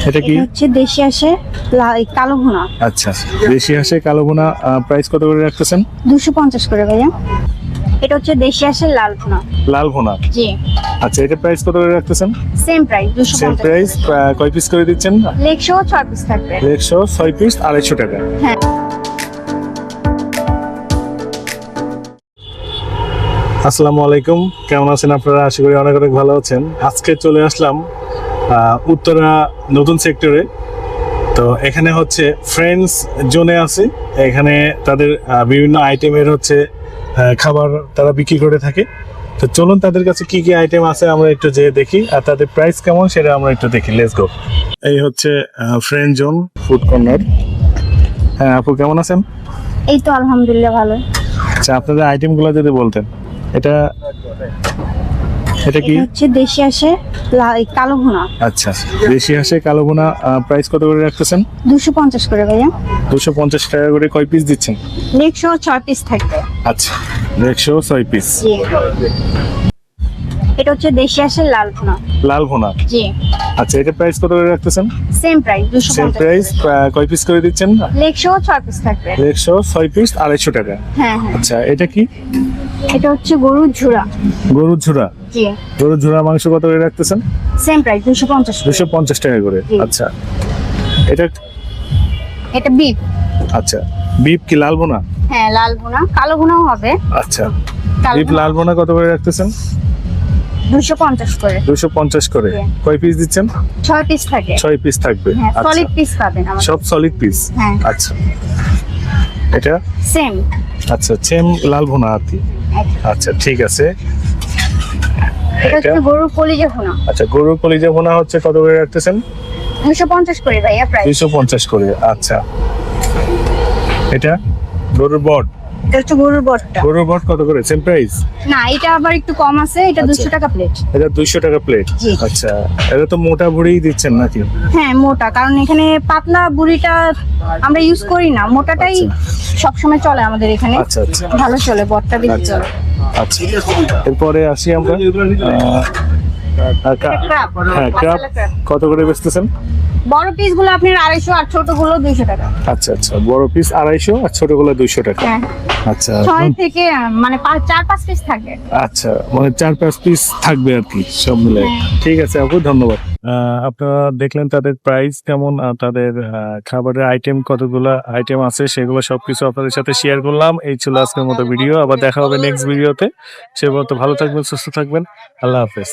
এটা কি? হচ্ছে দেশি হাঁসের কালো ভুনা। আচ্ছা, দেশি হাঁসে কালো ভুনা প্রাইস কত করে রাখতেছেন? 250 করে ভাইয়া। এটা হচ্ছে দেশি হাঁসের লাল ভুনা। লাল ভুনা, জি আচ্ছা, এটা প্রাইস কত করে রাখতেছেন? Same price same 250। প্রাইস। কয় পিস করে দিচ্ছেন? লেগ সহ 6 পিস থাকবে। 106 পিস 250 টাকা। হ্যাঁ। আসসালামু আলাইকুম, কেমন আছেন আপনারা? আশা করি অনেক অনেক ভালো আছেন। আজকে চলে আসলাম উত্তরা নতুন সেক্টরে। তো এখানে হচ্ছে ফ্রেন্ডস জোনে আছে। এখানে তাদের বিভিন্ন আইটেমের হচ্ছে খাবার তারা বিক্রি করে থাকে। তো চলুন তাদের কাছে কি কি আইটেম আছে আমরা একটু যেয়ে দেখি, আর তাদের প্রাইস কেমন সেটা আমরা একটু দেখি। Let's go. এই হচ্ছে ফ্রেন্ড জোন ফুড কর্নার। হ্যাঁ আপু, কেমন আছেন? এই তো আলহামদুলিল্লাহ ভালো। আচ্ছা, আপনাদের আইটেমগুলো যদি বলতেন। এটা কি? এটা হচ্ছে দেশি হাঁসের কালো ভুনা। আচ্ছা, দেশি হাঁসে কালো ভুনা প্রাইস কত করে রাখতেছেন? 250 করে ভাইয়া। 250 টাকা করে। কয় পিস দিচ্ছেন? লেগ সহ 6 পিস থাকবে। আচ্ছা, 106 পিস। জি। এটা হচ্ছে দেশি হাঁসের লাল ভুনা। লাল ভুনা, জি আচ্ছা, এটা প্রাইস কত করে রাখতেছেন? Same price same 250। প্রাইস। কয় পিস করে দিচ্ছেন? লেগ সহ 6 পিস থাকবে। 106 পিস 250 টাকা। হ্যাঁ হ্যাঁ। আচ্ছা, এটা কি? এটা হচ্ছে গরুর ঝুরা। গরুর ঝুরা। জি গরুর ঝুরা মাংস কত করে রাখতেছেন? সেম প্রাইস 250 করে। 250 টাকা করে। জি। আচ্ছা, এটা? এটা বিফ। আচ্ছা, বিফ কি লাল ভুনা? হ্যাঁ লাল ভুনা, কালো ভুনাও হবে। আচ্ছা, কালো বিফ ভুনা লাল ভুনা কত করে রাখতেছেন? 250 করে। 250 করে। জি। কয় পিস দিচ্ছেন? 6 পিস থাকে। 6 পিস থাকবে। হ্যাঁ আচ্ছা, সলিড পিস পাবেন আমাদের। সব সলিড পিস। হ্যাঁ। আচ্ছা, এটা? সেম। আচ্ছা, সেম লাল ভুনা আর কি। আচ্ছা, ঠিক আছে। এটা হচ্ছে গরুর কলিজা ভুনা। আচ্ছা, গরুর কলিজা ভুনা হচ্ছে কত করে রাখতেছেন? 250 করে ভাইয়া প্রাইস। 250 করে। আচ্ছা, এটা? গরুর বট। এটা হচ্ছে গরুর বটটা। গরুর বট কত করে? Same price? না এটা আবার একটু কম আছে, এটা আচ্ছা। 200 টাকা প্লেট। এটা 200 টাকা প্লেট। জি। আচ্ছা, এটা তো মোটা ভুড়িই দিচ্ছেন নাকি? হ্যাঁ মোটা, কারণ এখানে পাতলা বুড়িটা আমরা ইউজ করি না, মোটাটাই সব সময় চলে আমাদের এখানে। আচ্ছা আচ্ছা ভালো চলে, বটটা বেশি আচ্ছা চলে। আচ্ছা, এরপরে আসি আমরা ক্র্যাব। হ্যাঁ, ক্র্যাব মশলা ক্র্যাব। কত করে বেচতেছেন? বড় পিস গুলো আপনার 250 আর ছোট গুলো 200 টাকা। আচ্ছা আচ্ছা, বড় পিস 250 আর ছোটগুলো 200 টাকা। হ্যাঁ আচ্ছা 6 থেকে মানে 4-5 পিস থাকে। আচ্ছা, মানে 4-5 পিস থাকবে আর কি সব মিলে। ঠিক আছে আপু, ধন্যবাদ। আপনারা দেখলেন তাদের প্রাইস কেমন, আর তাদের খাবারের আইটেম কতগুলো আইটেম আছে সেগুলো সবকিছু আপনাদের সাথে শেয়ার করলাম। এই ছিল আজকের মতো ভিডিও। আবার দেখা হবে নেক্সট ভিডিওতে। সে পর্যন্ত ভালো থাকবেন, সুস্থ থাকবেন। আল্লাহ হাফেজ।